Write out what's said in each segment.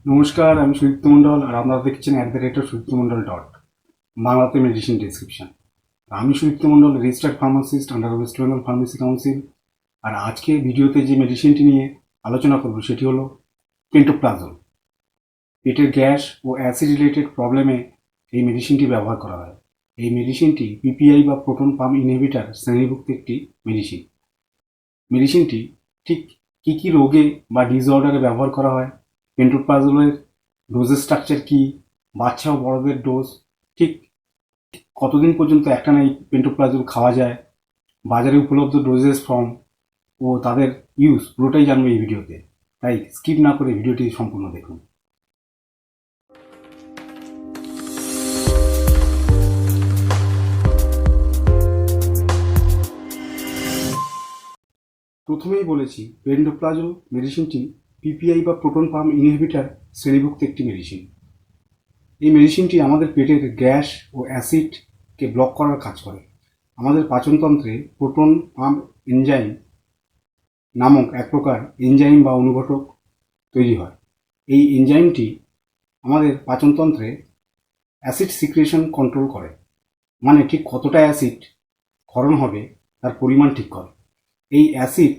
নমস্কার, আমি সুদীপ্ত মণ্ডল আর আপনারা দেখছেন @সুদীপ্তমণ্ডল বাংলাতে মেডিসিন ডেসক্রিপশন। আমি Sudipta Mondal, registered pharmacist under West Bengal pharmacy council. আর আজকে ভিডিওতে যে মেডিসিনটি নিয়ে আলোচনা করব সেটি হলো পেন্টোপ্লাজল। পেটের গ্যাস ও অ্যাসিড রিলেটেড প্রবলেমে এই মেডিসিনটি ব্যবহার করা হয়। এই মেডিসিনটি পিপিআই বা প্রোটন পাম্প ইনহিবিটার শ্রেণীভুক্ত একটি মেডিসিন। মেডিসিনটি ঠিক কী কী রোগে বা ডিসঅর্ডারে ব্যবহার করা হয়, পেন্টোপ্লাজলের ডোজের স্ট্রাকচার কী, বাচ্চা ও বড়দের ডোজ, ঠিক কতদিন পর্যন্ত একটানা এই পেন্টোপ্লাজল খাওয়া যায়, বাজারে উপলব্ধ ডোজেস ফর্ম ও তাদের ইউজ পুরোটাই জানবো এই ভিডিওতে। তাই স্কিপ না করে ভিডিওটি সম্পূর্ণ দেখুন। প্রথমেই বলেছি, পেন্টোপ্লাজল মেডিসিনটি পিপিআই বা প্রোটন পাম্প ইনহিবিটার শ্রেণীভুক্ত একটি মেডিসিন। এই মেডিসিনটি আমাদের পেটের গ্যাস ও অ্যাসিডকে ব্লক করার কাজ করে। আমাদের পাচনতন্ত্রে প্রোটন পাম্প এনজাইম নামক এক প্রকার এনজাইম বা অনুঘটক তৈরি হয়। এই এনজাইমটি আমাদের পাচনতন্ত্রে অ্যাসিড সিক্রেশন কন্ট্রোল করে, মানে ঠিক কতটা অ্যাসিড ক্ষরণ হবে তার পরিমাণ ঠিক করে। এই অ্যাসিড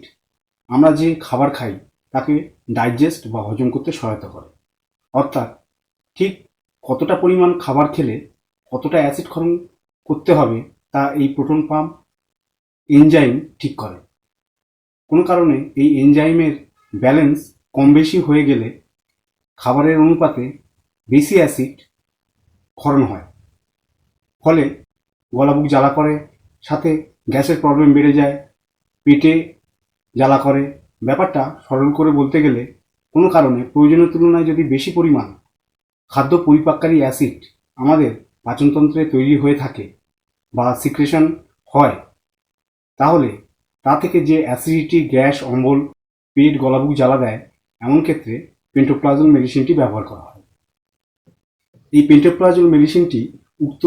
আমরা যে খাবার খাই তাকে ডাইজেস্ট বা হজম করতে সহায়তা করে। অর্থাৎ ঠিক কতটা পরিমাণ খাবার খেলে কতটা অ্যাসিড ক্ষরণ করতে হবে তা এই প্রোটন পাম্প এনজাইম ঠিক করে। কোনো কারণে এই এনজাইমের ব্যালেন্স কম বেশি হয়ে গেলে খাবারের অনুপাতে বেশি অ্যাসিড ক্ষরণ হয়, ফলে গলাবুক জ্বালা করে, সাথে গ্যাসের প্রবলেম বেড়ে যায়, পেটে জ্বালা করে। ব্যাপারটা সরল করে বলতে গেলে, কোনো কারণে প্রয়োজনের তুলনায় যদি বেশি পরিমাণ খাদ্য পরিপাককারী অ্যাসিড আমাদের পাচনতন্ত্রে তৈরি হয়ে থাকে বা সিক্রেশন হয়, তাহলে তা থেকে যে অ্যাসিডিটি, গ্যাস, অম্বল, পেট, গলাবুক জ্বালা দেয়, এমন ক্ষেত্রে পেন্টোপ্লাজল মেডিসিনটি ব্যবহার করা হয়। এই পেন্টোপ্লাজল মেডিসিনটি উক্ত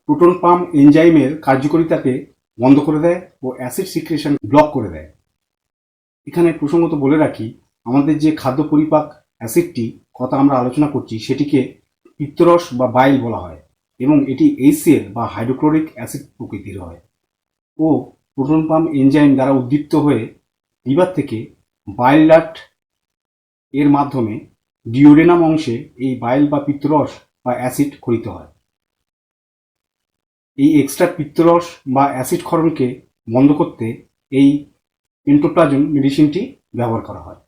প্রোটন পাম্প এনজাইমের কার্যকারিতাকে বন্ধ করে দেয় ও অ্যাসিড সিক্রেশন ব্লক করে দেয়। এখানে প্রসঙ্গত বলে রাখি, আমাদের যে খাদ্য পরিপাক অ্যাসিডটি কথা আমরা আলোচনা করছি সেটিকে পিত্তরস বা বাইল বলা হয়, এবং এটি HCl বা হাইড্রোক্লোরিক অ্যাসিড প্রকৃতির হয় ও প্রোটন পাম্প এনজাইম দ্বারা উদ্দীপ্ত হয়ে লিভার থেকে বাইল ডাক্ট এর মাধ্যমে ডিওডেনাম অংশে এই বাইল বা পিত্তরস বা অ্যাসিড ক্ষরিত হয়। এই এক্সট্রা পিত্তরস বা অ্যাসিড ক্ষরণকে বন্ধ করতে এই পেন্টোপ্লাজল মেডিসিনটি ব্যবহার করা হয়।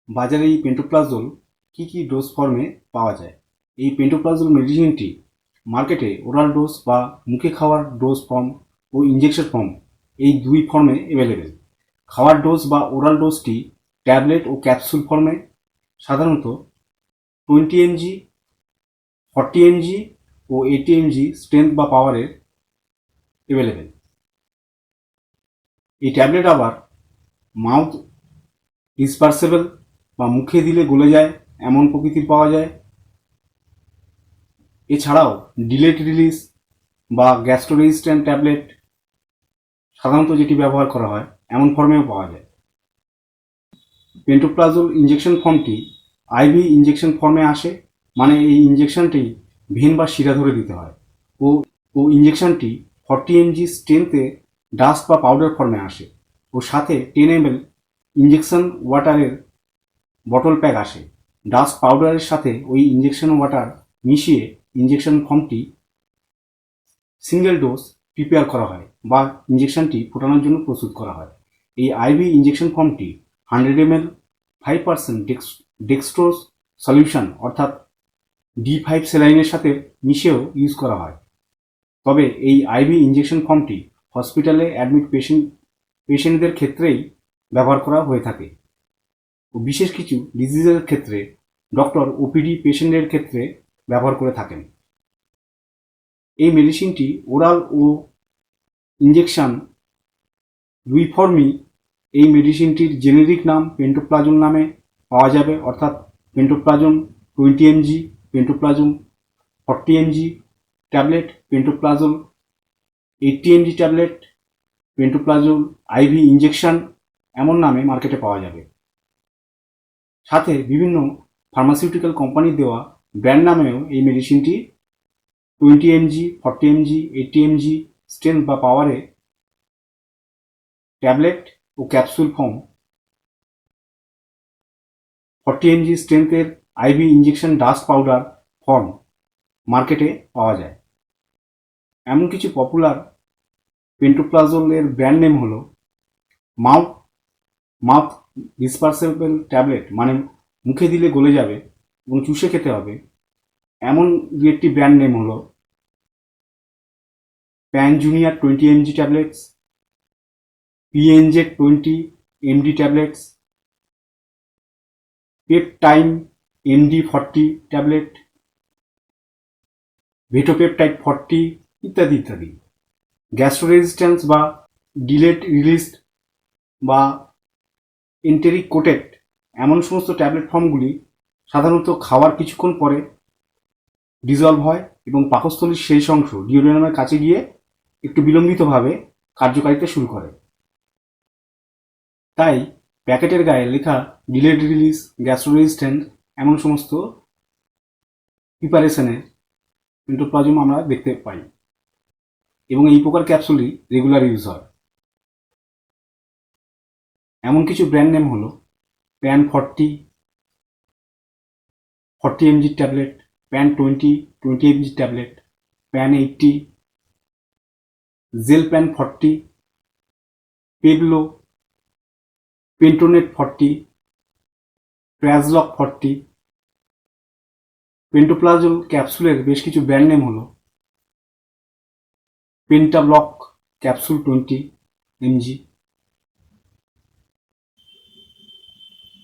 বাজারে এই পেন্টোপ্লাজল কী কী ডোজ ফর্মে পাওয়া যায়? এই পেন্টোপ্লাজল মেডিসিনটি মার্কেটে ওরাল ডোজ বা মুখে খাওয়ার ডোজ ফর্ম ও ইঞ্জেকশন ফর্ম, এই দুই ফর্মে অ্যাভেলেবেল। খাওয়ার ডোজ বা ওরাল ডোজটি ট্যাবলেট ও ক্যাপসুল ফর্মে সাধারণত 20 mg, 40 mg ও 80 mg স্ট্রেংথ বা পাওয়ারের অ্যাভেলেবেল। এই ট্যাবলেট আবার মাউথ ডিসপার্সেবল বা মুখে দিলে গলে যায় এমন প্রকৃতির পাওয়া যায়। এছাড়াও ডিলেট রিলিজ বা গ্যাস্ট্রো রেজিস্ট্যান্ট ট্যাবলেট সাধারণত যেটি ব্যবহার করা হয় এমন ফর্মেও পাওয়া যায়। পেন্টোপ্লাজল ইঞ্জেকশন ফর্মটি আইভি ইঞ্জেকশন ফর্মে আসে, মানে এই ইঞ্জেকশনটি ভেন বা শিরা ধরে দিতে হয়, ও ইঞ্জেকশনটি 40 mg স্ট্রেংথে ডাস্ট বা পাউডার ফর্মে আসে, ও সাথে 10 ml ইঞ্জেকশন ওয়াটারের বটল প্যাক আসে। ডাস্ট পাউডারের সাথে ওই ইঞ্জেকশন ওয়াটার মিশিয়ে ইঞ্জেকশন ফর্মটি সিঙ্গেল ডোজ প্রিপেয়ার করা হয় বা ইঞ্জেকশনটি ফোটানোর জন্য প্রস্তুত করা হয়। এই আইভি ইঞ্জেকশন ফর্মটি 100 ml 5% ডেক্সট্রোজ সলিউশন অর্থাৎ D5 স্যালাইনের সাথে মিশিয়েও ইউজ করা হয়। তবে এই আইভি ইঞ্জেকশন ফর্মটি হসপিটালে অ্যাডমিট পেশেন্টদের ক্ষেত্রেই ব্যবহার করা হয়ে থাকে, ও বিশেষ কিছু ডিজিজের ক্ষেত্রে ডক্টর ওপিডি পেশেন্টের ক্ষেত্রে ব্যবহার করে থাকেন। এই মেডিসিনটি ওরাল ও ইঞ্জেকশন দুই ফর্মই এই মেডিসিনটির জেনেরিক নাম পেন্টোপ্লাজল নামে পাওয়া যাবে, অর্থাৎ pantoprazole 20 mg, pantoprazole 40 mg tablet, pantoprazole 80 mg tablet, pantoprazole IV injection এমন নামে মার্কেটে পাওয়া যাবে। সাথে বিভিন্ন ফার্মাসিউটিক্যাল কোম্পানির দেওয়া ব্র্যান্ড নামেও এই মেডিসিনটি 20 mg, 40 mg, 80 mg স্ট্রেংথ বা পাওয়ারে ট্যাবলেট ও ক্যাপসুল ফর্ম, 40 mg স্ট্রেংথের IV injection dust powder form মার্কেটে পাওয়া যায়। এমন কিছু পপুলার পেন্টোপ্লাজলের ব্র্যান্ড নেম হলো মাউথ ডিসপার্সেবল ট্যাবলেট, মানে মুখে দিলে গলে যাবে এবং চুষে খেতে হবে এমন দু একটি ব্র্যান্ড নেম হলো Pan junior 20 mg tablets, PNZ 20 mg tablets, Peptime MD 40 tablet, ভেটোপেপটাইড 40 ইত্যাদি ইত্যাদি। গ্যাস্ট্রো রেজিস্ট্যান্স বা ডিলেড রিলিজ বা এন্টেরিক কোটেড এমন সমস্ত ট্যাবলেট ফর্মগুলি সাধারণত খাওয়ার কিছুক্ষণ পরে ডিজলভ হয় এবং পাকস্থলীর শেষ অংশ ডিওডেনামের কাছে গিয়ে একটু বিলম্বিতভাবে কার্যকারিতা শুরু করে। তাই প্যাকেটের গায়ে লেখা ডিলেড রিলিজ, গ্যাস্ট্রো রেজিস্ট্যান্ট এমন সমস্ত প্রিপারেশনের পেন্টোপ্লাজম আমরা দেখতে পাই এবং এই প্রকার ক্যাপসুলই রেগুলার ইউজ হয়। এমন কিছু ব্র্যান্ড নেম হলো Pan 40 mg tablet, Pan 20 mg tablet, Pan 80, জেল প্যান 40, পেবলো, পেন্টোনেট 40, প্রাজলক 40। পেন্টোপ্লাজল ক্যাপসুলের বেশ কিছু ব্র্যান্ড নেম হলো পেন্টাব্লক ক্যাপসুল 20 mg,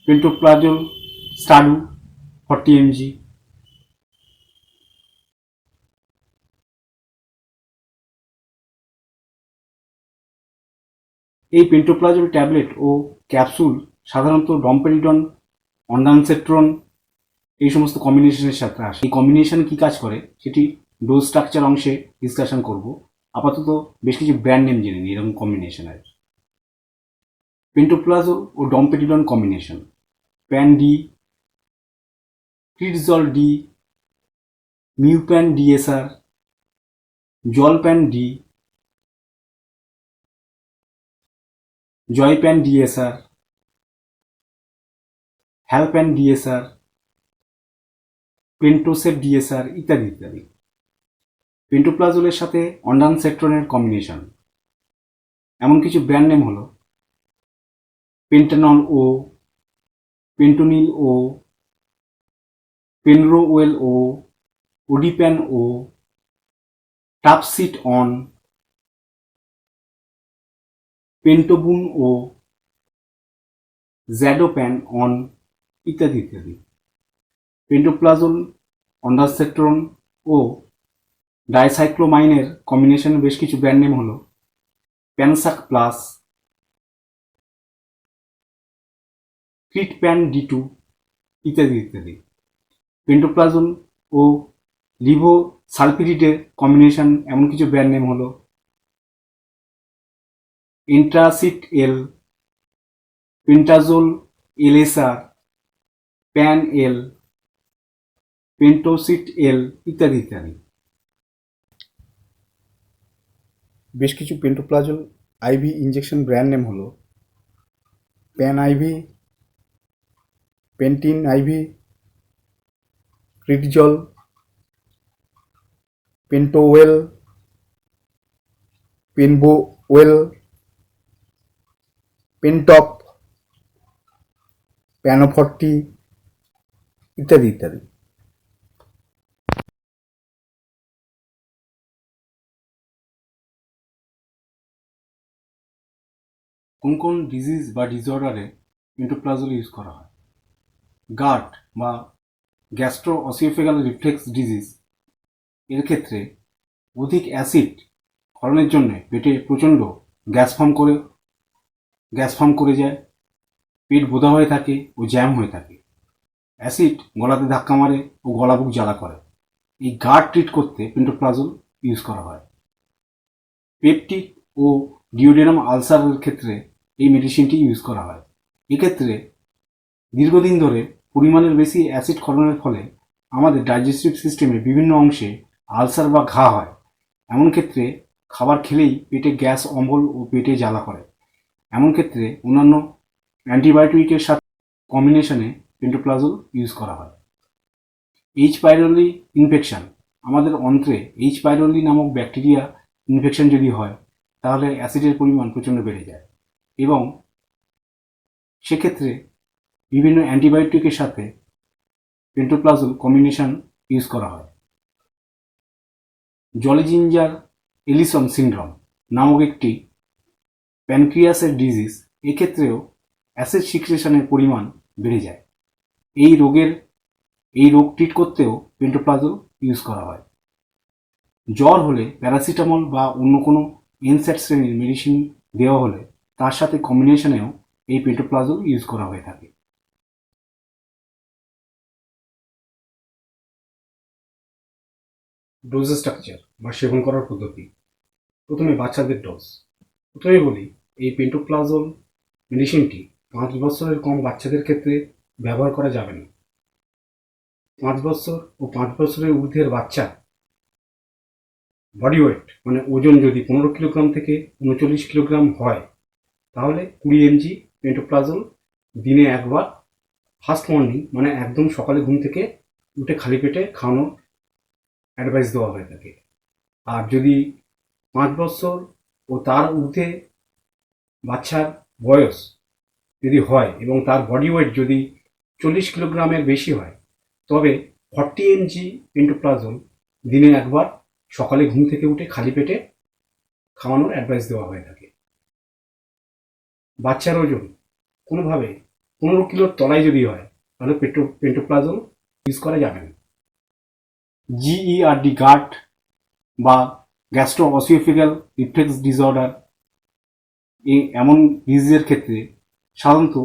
পেন্টোপ্লাজল স্টাডু 40 mg, এই পেন্টোপ্লাজল ট্যাবলেট ও ক্যাপসুল সাধারণত ডমপেরিডন, অন্ডানসেট্রন এই সমস্ত কম্বিনেশনের সাথে আসে। এই কম্বিনেশন কি কাজ করে সেটি ডোজ স্ট্রাকচার অংশে ডিসকাশন করব। আপাতত বেশ কিছু ব্র্যান্ড নেম জেনে নিই এরকম কম্বিনেশনের। পেন্টোপ্লাজল ও ডমপেরিডন কম্বিনেশন: প্যান ডি, ক্রিটজল ডি, মিউপ্যান ডিএসআর, জলপ্যান ডি, জয়প্যান ডিএসআর, হ্যালপ্যান ডিএসআর, পেন্টোসেট ডিএসআর ইত্যাদি ইত্যাদি। পেন্টোপ্লাজলের সাথে অন্ডানসেট্রনের কম্বিনেশন: এমন কিছু ব্র্যান্ড নেম হলো পেন্টানল ও, পেন্টোনিল ও, পেনরোওয়েল ও, ওডিপ্যান ও, টাপসিট অন, পেন্টোবুন ও, জ্যাডোপ্যান অন ইত্যাদি ইত্যাদি। পেন্টোপ্লাজল, অন্ডানসেট্রন ও ডাইসাইক্লোমাইনের কম্বিনেশনের বেশ কিছু ব্র্যান্ড নেম হলো প্যানসাক প্লাস, ক্রিটপ্যান D2 ইত্যাদি ইত্যাদি। পেন্টোপ্লাজল ও লিভোসালপিরিডের কম্বিনেশন এমন কিছু ব্র্যান্ড নেম হলো ইন্ট্রাসিট এল, পেন্টাজোল এলএসআর, প্যান এল, পেন্টোসিট এল ইত্যাদি ইত্যাদি। বেশ কিছু পেন্টোপ্লাজল আইভি ইঞ্জেকশন ব্র্যান্ড নেম হলো pan ivy, pentene ivy, ক্রিটজল, পেন্টোওয়েল, পেনবোওয়েল, পেনটপ, piano 40 ইত্যাদি ইত্যাদি। কোন কোন ডিজিজ বা ডিসঅর্ডারে পেন্টোপ্লাজল ইউজ করা হয়? গাট বা গ্যাস্ট্রো অসিওফেগাল রিফ্লেক্স ডিজিজ এর ক্ষেত্রে অধিক অ্যাসিড ক্ষরণের জন্য পেটে প্রচণ্ড গ্যাস ফর্ম করে যায়, পেট বোধা হয়ে থাকে ও জ্যাম হয়ে থাকে। অ্যাসিড গলাতে ধাক্কা মারে ও গলা বুক জ্বালা করে। এই গাট ট্রিট করতে পেন্টোপ্লাজল ইউজ করা হয়। পেপটিক ও ডিওডেনাম আলসারের ক্ষেত্রে এই মেডিসিনটি ইউজ করা হয়। এক্ষেত্রে দীর্ঘদিন ধরে পরিমাণের বেশি অ্যাসিড ক্ষরণের ফলে আমাদের ডাইজেস্টিভ সিস্টেমে বিভিন্ন অংশে আলসার বা ঘা হয়। এমন ক্ষেত্রে খাবার খেলেই পেটে গ্যাস, অম্বল ও পেটে জ্বালা করে। এমন ক্ষেত্রে অন্যান্য অ্যান্টিবায়োটিকের সাথে কম্বিনেশনে পেন্টোপ্লাজল ইউজ করা হয়। এইচ পাইরোলি ইনফেকশন, আমাদের অন্ত্রে এইচ পাইরোলি নামক ব্যাকটেরিয়া ইনফেকশন যদি হয় তাহলে অ্যাসিডের পরিমাণ প্রচণ্ড বেড়ে যায় এবং সেক্ষেত্রে বিভিন্ন অ্যান্টিবায়োটিকের সাথে পেন্টোপ্লাজল কম্বিনেশন ইউজ করা হয়। জলিজিঞ্জার এলিসন সিনড্রোম নামক একটি প্যানক্রিয়াসের ডিজিজ, এক্ষেত্রেও অ্যাসিড সিক্রেশনের পরিমাণ বেড়ে যায়। এই রোগ ট্রিট করতেও পেন্টোপ্লাজল ইউজ করা হয়। জ্বর হলে প্যারাসিটামল বা অন্য কোনো এনস্যাট শ্রেণীর মেডিসিন দেওয়া হলে তার সাথে কম্বিনেশনেও এই পেন্টোপ্লাজল ইউজ করা হয়ে থাকে। ডোজ স্ট্রাকচার বা সেবন করার পদ্ধতি। প্রথমে বাচ্চাদের ডোজ। প্রথমে বলি, এই পেন্টোপ্লাজল মেডিসিনটি 5 বছরের কম বাচ্চাদের ক্ষেত্রে ব্যবহার করা যাবে না। 5 বছর ও 5 বছরের ঊর্ধ্বের বাচ্চা বডি ওয়েট মানে ওজন যদি 15 কিলোগ্রাম থেকে 39 কিলোগ্রাম হয় তাহলে 20 mg পেন্টোপ্লাজল দিনে একবার ফার্স্ট মর্নিং মানে একদম সকালে ঘুম থেকে উঠে খালি পেটে খাওয়ানোর অ্যাডভাইস দেওয়া হয়ে থাকে। আর যদি 5 বছর ও তার ঊর্ধ্বে বাচ্চার বয়স যদি হয় এবং তার বডি ওয়েট যদি 40 কিলোগ্রামের বেশি হয় তবে 40 mg পেন্টোপ্লাজল দিনে একবার সকালে ঘুম থেকে উঠে খালি পেটে খাওয়ানোর অ্যাডভাইস দেওয়া হয়ে থাকে। বাচ্চার ওজন কোনোভাবে 15 কিলোর তলায় যদি হয় তাহলে পেন্টোপ্লাজল ইউজ করা যাবে না। GERD গাট বা গ্যাস্ট্রো অসিওফেগাল রিফ্লেক্স ডিসঅর্ডার এমন ডিজিজের ক্ষেত্রে সাধারণত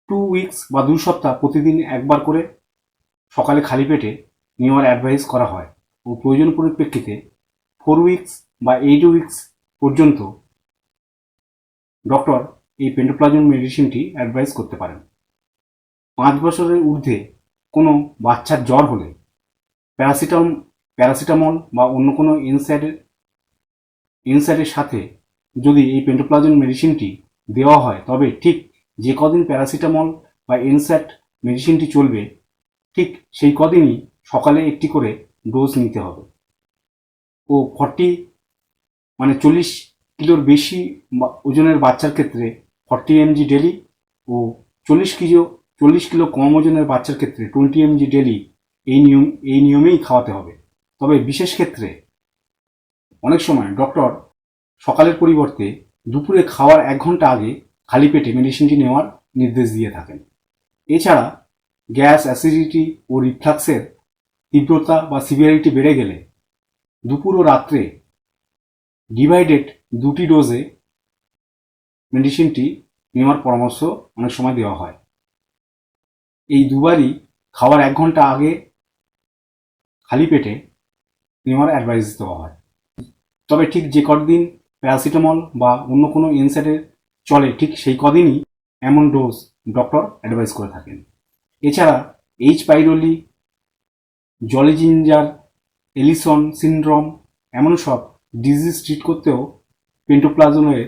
2 উইকস বা 2 সপ্তাহ প্রতিদিন একবার করে সকালে খালি পেটে নেওয়ার অ্যাডভাইস করা হয় ও প্রয়োজন পরিপ্রেক্ষিতে 4 উইকস বা 8 উইকস পর্যন্ত ডক্টর এই পেন্টোপ্লাজল মেডিসিনটি অ্যাডভাইস করতে পারেন। 5 বছরের ঊর্ধ্বে কোনো বাচ্চার জ্বর হলে প্যারাসিটামল বা অন্য কোনো এনস্যাটের সাথে যদি এই পেন্টোপ্লাজল মেডিসিনটি দেওয়া হয় তবে ঠিক যে কদিন প্যারাসিটামল বা এনস্যাট মেডিসিনটি চলবে ঠিক সেই কদিনই সকালে একটি করে ডোজ নিতে হবে ও 40 কিলোর বেশি ওজনের বাচ্চার ক্ষেত্রে 40 mg ডেলি ও 40 কিলো কম ওজনের বাচ্চার ক্ষেত্রে 20 mg ডেলি এই নিয়মেই খাওয়াতে হবে। তবে বিশেষ ক্ষেত্রে অনেক সময় ডক্টর সকালের পরিবর্তে দুপুরে খাওয়ার 1 ঘন্টা আগে খালি পেটে মেডিসিনটি নেওয়ার নির্দেশ দিয়ে থাকেন। এছাড়া গ্যাস, অ্যাসিডিটি ও রিফ্লাক্সের তীব্রতা বা সিভিয়ারিটি বেড়ে গেলে দুপুর ও রাত্রে ডিভাইডেড 2টি ডোজে মেডিসিনটি নেওয়ার পরামর্শ অনেক সময় দেওয়া হয়। এই দুবারই খাওয়ার 1 ঘন্টা আগে খালি পেটে নেওয়ার অ্যাডভাইস দেওয়া হয়। তবে ঠিক যে কদিন প্যারাসিটামল বা অন্য কোনো এনস্যাটের চলে ঠিক সেই কদিনই এমন ডোজ ডক্টর অ্যাডভাইস করে থাকেন। এছাড়া এইচ পাইরোলি, জলিজিঞ্জার এলিসন সিনড্রোম এমন সব ডিজিজ ট্রিট করতেও পেন্টোপ্লাজলের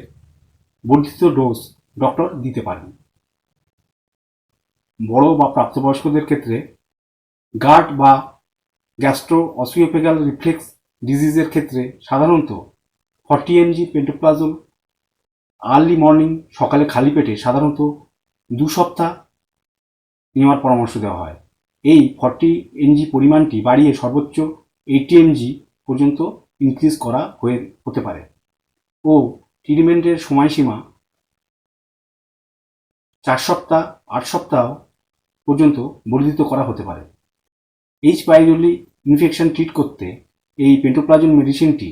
বর্ধিত ডোজ ডক্টর দিতে পারেন। বড় বা প্রাপ্তবয়স্কদের ক্ষেত্রে গাট বা গ্যাস্ট্রো অসিওফেগাল রিফ্লেক্স ডিজিজের ক্ষেত্রে সাধারণত 40 mg পেন্টোপ্লাজল আর্লি মর্নিং সকালে খালি পেটে সাধারণত 2 সপ্তাহ নেওয়ার পরামর্শ দেওয়া হয়। এই 40 mg পরিমাণটি বাড়িয়ে সর্বোচ্চ 80 mg পর্যন্ত ইনক্রিজ করা হতে পারে ও ট্রিটমেন্টের সময়সীমা 4 সপ্তাহ 8 সপ্তাহ পর্যন্ত বর্ধিত করা হতে পারে। এইচ পাইরোলি ইনফেকশন ট্রিট করতে এই পেন্টোপ্লাজল মেডিসিনটি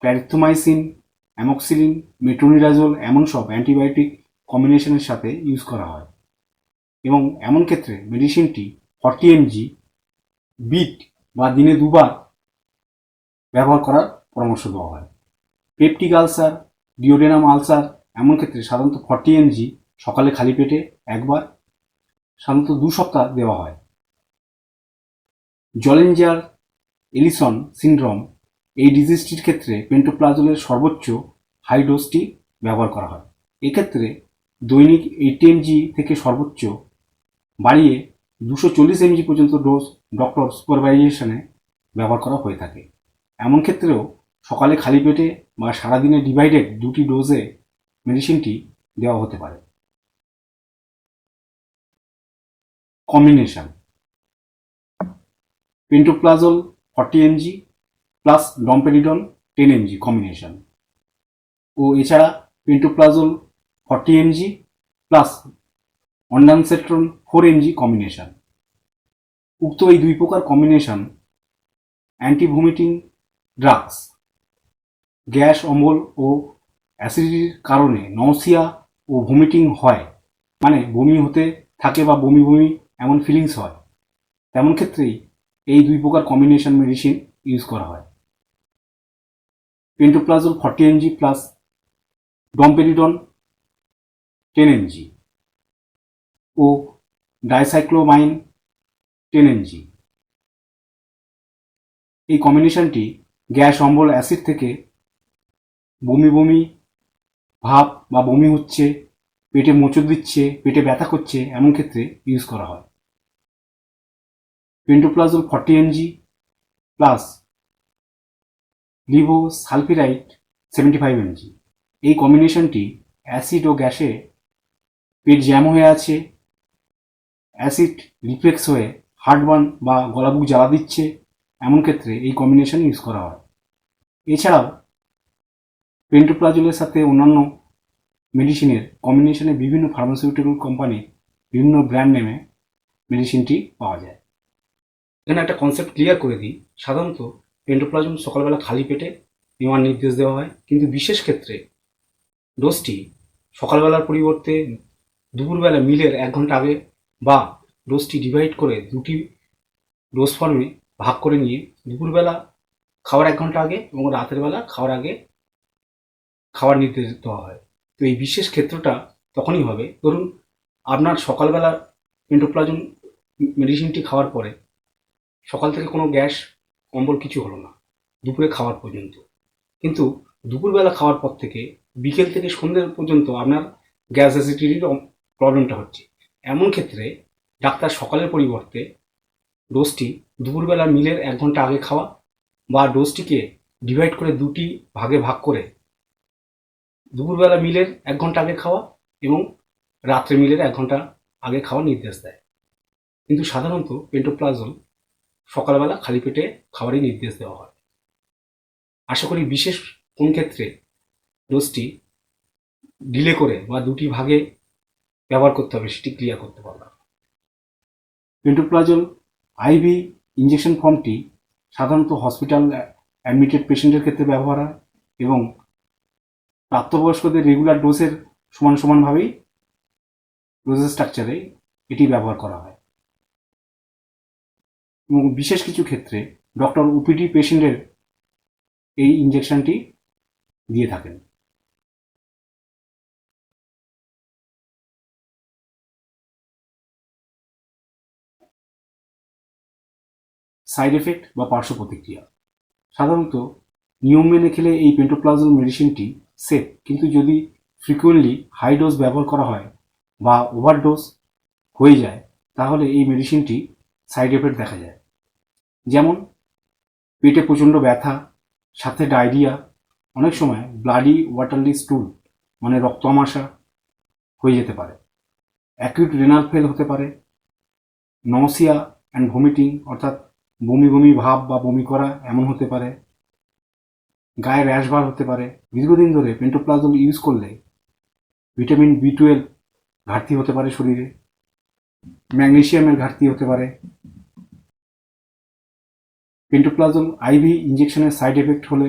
ক্ল্যারিথ্রোমাইসিন, অ্যামক্সিলিন, মেট্রোনিডাজোল এমন সব অ্যান্টিবায়োটিক কম্বিনেশনের সাথে ইউজ করা হয় এবং এমন ক্ষেত্রে মেডিসিনটি 40 mg বিট বা দিনে 2 বার ব্যবহার করার পরামর্শ দেওয়া হয়। পেপটিক আলসার, ডিওডেনাম আলসার এমন ক্ষেত্রে সাধারণত 40 mg সকালে খালি পেটে একবার, সাধারণত 2 সপ্তাহ দেওয়া হয়। জলেঞ্জার এলিসন সিনড্রোম এই ডিজিজটির ক্ষেত্রে পেন্টোপ্লাজলের সর্বোচ্চ হাই ডোজটি ব্যবহার করা হয়। এক্ষেত্রে দৈনিক 80 mg থেকে সর্বোচ্চ বাড়িয়ে 240 mg পর্যন্ত ডোজ ডক্টর সুপারভাইজেশনে ব্যবহার করা হয়ে থাকে। এমন ক্ষেত্রেও সকালে খালি পেটে বা সারাদিনে ডিভাইডেড 2টি ডোজে মেডিসিনটি দেওয়া হতে পারে। Combination pantoprazole 40 mg plus domperidone 10 mg combination, ও এছাড়া pantoprazole 40 mg plus ondansetron 4 mg combination. উক্ত এই দুই প্রকার কম্বিনেশন অ্যান্টিভমিটিং ড্রাগস। গ্যাস, অম্বল ও অ্যাসিডিটির কারণে নওসিয়া ও ভমিটিং হয়, মানে বমি হতে থাকে বা বমি বমি এমন ফিলিংস হয়, তেমন ক্ষেত্রেই এই দুই প্রকার কম্বিনেশন মেডিসিন ইউজ করা হয়। পেন্টোপ্লাজল 40 mg প্লাস ডমপেরিডন 10 mg ও ডাইসাইক্লোমাইন 10 mg। এই কম্বিনেশনটি গ্যাস, অম্বল, অ্যাসিড থেকে বমি বমি ভাব বা বমি হচ্ছে, পেটে মোচড় দিচ্ছে, পেটে ব্যথা করছে এমন ক্ষেত্রে ইউজ করা হয়। পেন্টোপ্লাজল 40 mg প্লাস লিভোসালফিরাইড 75 mg। এই কম্বিনেশনটি অ্যাসিড ও গ্যাসে পেট জ্যাম হয়ে আছে, অ্যাসিড রিফ্লেক্স হয়ে হার্টবার্ন বা গলাবুক জ্বালা দিচ্ছে, এমন ক্ষেত্রে এই কম্বিনেশন ইউজ করা হয়। এছাড়াও পেন্টোপ্লাজলের সাথে অন্যান্য মেডিসিনের কম্বিনেশনে বিভিন্ন ফার্মাসিউটিক্যাল কোম্পানির বিভিন্ন ব্র্যান্ড নেমে মেডিসিনটি পাওয়া যায়। এখানে একটা কনসেপ্ট ক্লিয়ার করে দিই। সাধারণত পেন্টোপ্লাজম সকালবেলা খালি পেটে নেওয়ার নির্দেশ দেওয়া হয়, কিন্তু বিশেষ ক্ষেত্রে ডোজটি সকালবেলার পরিবর্তে দুপুরবেলা মিলের 1 ঘন্টা আগে বা ডোজটি ডিভাইড করে 2টি ডোজ ফর্মে ভাগ করে নিয়ে দুপুরবেলা খাওয়ার 1 ঘন্টা আগে এবং রাতের বেলা খাওয়ার আগে খাওয়ার নির্দেশ দেওয়া হয়। তো এই বিশেষ ক্ষেত্রটা তখনই হবে, ধরুন আপনার সকালবেলা পেন্টোপ্লাজম মেডিসিনটি খাওয়ার পরে সকাল থেকে কোনো গ্যাস, অম্বল কিছু হলো না দুপুরে খাওয়ার পর্যন্ত, কিন্তু দুপুরবেলা খাওয়ার পর থেকে বিকেল থেকে সন্ধ্যে পর্যন্ত আপনার গ্যাস অ্যাসিডিটির প্রবলেমটা হচ্ছে। এমন ক্ষেত্রে ডাক্তার সকালের পরিবর্তে ডোজটি দুপুরবেলা মিলের 1 ঘন্টা আগে খাওয়া বা ডোজটিকে ডিভাইড করে 2টি ভাগে ভাগ করে দুপুরবেলা মিলের 1 ঘন্টা আগে খাওয়া এবং রাত্রে মিলের 1 ঘন্টা আগে খাওয়ার নির্দেশ দেয়। কিন্তু সাধারণত পেন্টোপ্লাজল সকালবেলা খালি পেটে খাওয়ারই নির্দেশ দেওয়া হয়। আশা করি বিশেষ কোন ক্ষেত্রে ডোজটি ডিলে করে বা 2টি ভাগে ব্যবহার করতে হবে সেটি ক্লিয়ার করতে পারলাম। পেন্টোপ্লাজল আইভি ইঞ্জেকশন ফর্মটি সাধারণত হসপিটাল অ্যাডমিটেড পেশেন্টের ক্ষেত্রে ব্যবহার হয় এবং প্রাপ্তবয়স্কদের রেগুলার ডোজের সমানভাবেই ডোজের স্ট্রাকচারে এটি ব্যবহার করা হয় এবং বিশেষ কিছু ক্ষেত্রে ডক্টর ওপিডি পেশেন্টের এই ইঞ্জেকশনটি দিয়ে থাকেন। সাইড এফেক্ট বা পার্শ্ব প্রতিক্রিয়া। সাধারণত নিয়ম মেনে খেলে এই পেন্টোপ্লাজল মেডিসিনটি সেফ, কিন্তু যদি ফ্রিকুয়েন্টলি হাই ডোজ ব্যবহার করা হয় বা ওভারডোজ হয়ে যায় তাহলে এই মেডিসিনটি সাইড এফেক্ট দেখা যায়, যেমন পেটে প্রচণ্ড ব্যথা, সাথে ডায়রিয়া, অনেক সময় ব্লাডি ওয়াটারলি স্টুল মানে রক্ত আমাশা হয়ে যেতে পারে, অ্যাকিউট রেনাল ফেল হতে পারে, নওসিয়া অ্যান্ড ভমিটিং অর্থাৎ বমি বমি ভাব বা বমি করা এমন হতে পারে, গায়ে র্যাশবার হতে পারে। দীর্ঘদিন ধরে পেন্টোপ্লাজল ইউজ করলে ভিটামিন B12 ঘাটতি হতে পারে শরীরে, ম্যাগনেসিয়ামের ঘাটতি হতে পারে। পেন্টোপ্লাজল আইভি ইঞ্জেকশনের সাইড এফেক্ট হলে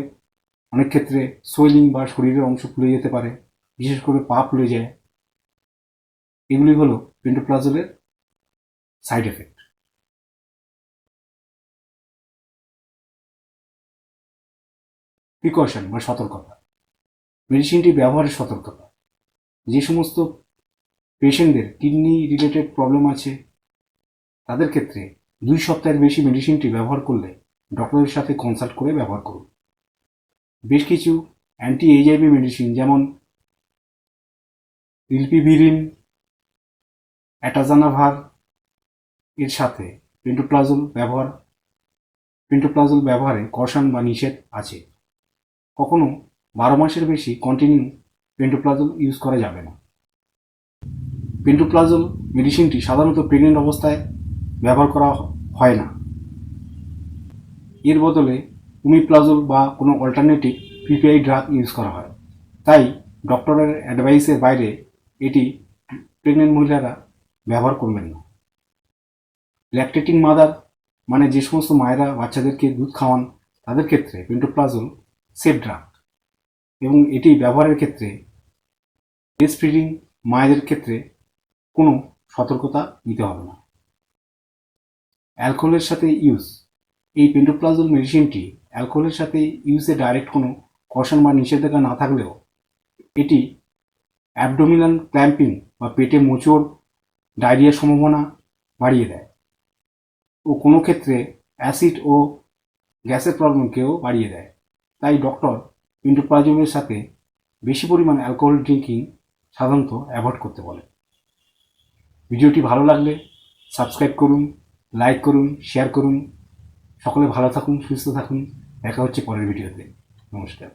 অনেক ক্ষেত্রে সোয়েলিং বা শরীরের অংশ ফুলে যেতে পারে, বিশেষ করে পা ফুলে যায়। এগুলি হলো পেন্টোপ্লাজলের সাইড এফেক্ট। প্রিকশন বা সতর্কতা। মেডিসিনটি ব্যবহারের সতর্কতা। যে সমস্ত পেশেন্টদের কিডনি রিলেটেড প্রবলেম আছে তাদের ক্ষেত্রে 2 সপ্তাহের বেশি মেডিসিনটি ব্যবহার করলে ডক্টরের সাথে কনসাল্ট করে ব্যবহার করুন। বেশ কিছু অ্যান্টি এইচআইভি মেডিসিন যেমন রিলপিভিরিন, অ্যাটাজানাভার এর সাথে পেন্টোপ্লাজল ব্যবহারে কশন বা নিষেধ আছে। কখনো 12 মাসের বেশি কন্টিনিউ পেন্টোপ্লাজল ইউজ করা যাবে না। পেন্টোপ্লাজল মেডিসিনটি সাধারণত প্রেগনেন্ট অবস্থায় ব্যবহার করা হয় না। এর বদলে উমিপ্লাজল বা কোনো অল্টারনেটিভ পিপিআই ড্রাগ ইউজ করা হয়। তাই ডক্টরের অ্যাডভাইসের বাইরে এটি প্রেগনেন্ট মহিলারা ব্যবহার করবেন না। ল্যাকটেটিং মাদার মানে যে সমস্ত মায়েরা বাচ্চাদেরকে দুধ খাওয়ান তাদের ক্ষেত্রে পেন্টোপ্লাজল সেফ ড্রাগ এবং এটি ব্যবহারের ক্ষেত্রে ব্রেস্ট ফিডিং মায়েদের ক্ষেত্রে কোনো সতর্কতা নিতে হবে না। অ্যালকোহলের সাথে ইউজ। এই পেন্টোপ্লাজল মেডিসিনটি অ্যালকোহলের সাথে ইউজে ডাইরেক্ট কোনো কশন বা নিষেধাজ্ঞা না থাকলেও এটি অ্যাবডোমিনাল ক্ল্যাম্পিং বা পেটে মোচড়, ডায়রিয়ার সম্ভাবনা বাড়িয়ে দেয় ও কোনো ক্ষেত্রে অ্যাসিড ও গ্যাসের প্রবলেমকেও বাড়িয়ে দেয়। তাই ডক্টর পেন্টোপ্লাজলের সাথে বেশি পরিমাণ অ্যালকোহল ড্রিঙ্কিং সাধারণত অ্যাভয়েড করতে বলে। ভিডিওটি ভালো লাগলে সাবস্ক্রাইব করুন, লাইক করুন, শেয়ার করুন। সকলে ভালো থাকুন, সুস্থ থাকুন। দেখা হচ্ছে পরের ভিডিওতে। নমস্কার।